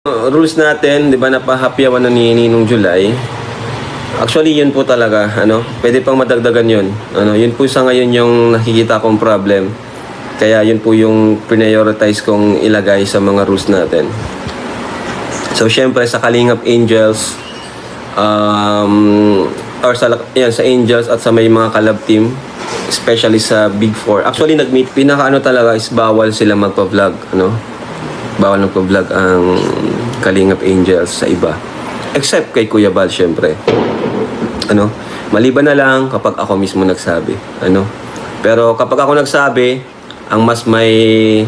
rules natin, 'di ba, napahapyawan na ni Ninong July. Actually, yun po talaga, pwede pang madagdagan yun. Yun po sa ngayon yung nakikita kong problem. Kaya yun po yung prioritize kong ilagay sa mga rules natin. So, syempre, sa Kalingap Angels, or sa Angels at sa may mga collab team, especially sa Big Four. Actually, nag-meet, pinaka talaga is bawal sila magpa-vlog, Bawal magpa-vlog ang Kalingap Angels sa iba. Except kay Kuya Bal, syempre. Maliban na lang kapag ako mismo nagsabi, Pero kapag ako nagsabi, ang mas may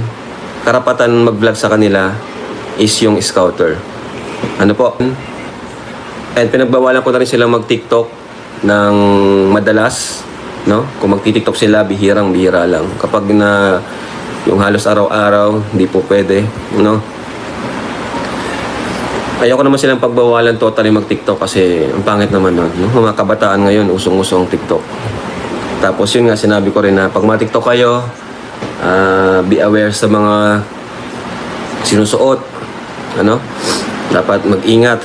karapatan mag-vlog sa kanila is yung scouter. Po? And pinagbawalan ko na rin sila mag-TikTok ng madalas, Kung magti-TikTok sila, bihirang-bihira lang. Kapag na yung halos araw-araw, hindi po pwede, Ayoko naman silang pagbawalan totally mag-TikTok kasi ang pangit naman nun. Mga kabataan ngayon, usong-usong TikTok. Tapos yun nga, sinabi ko rin na pag ma-TikTok kayo, be aware sa mga sinusuot. Dapat mag-ingat.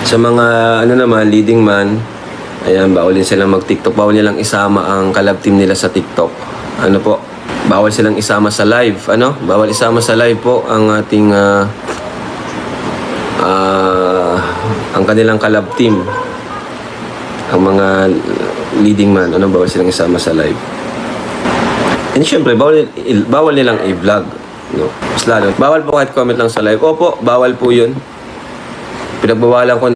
Sa mga naman, leading man, ayan, bawal din silang mag-TikTok. Bawal nilang isama ang collab team nila sa TikTok. Bawal silang isama sa live. Bawal isama sa live po ang ating ang kanilang collab team, ang mga leading man, bawal silang isama sa live. And syempre, bawal nilang i-vlog, Mas lalo, bawal po kahit comment lang sa live. Opo, bawal po yun. Pinagbawalan ko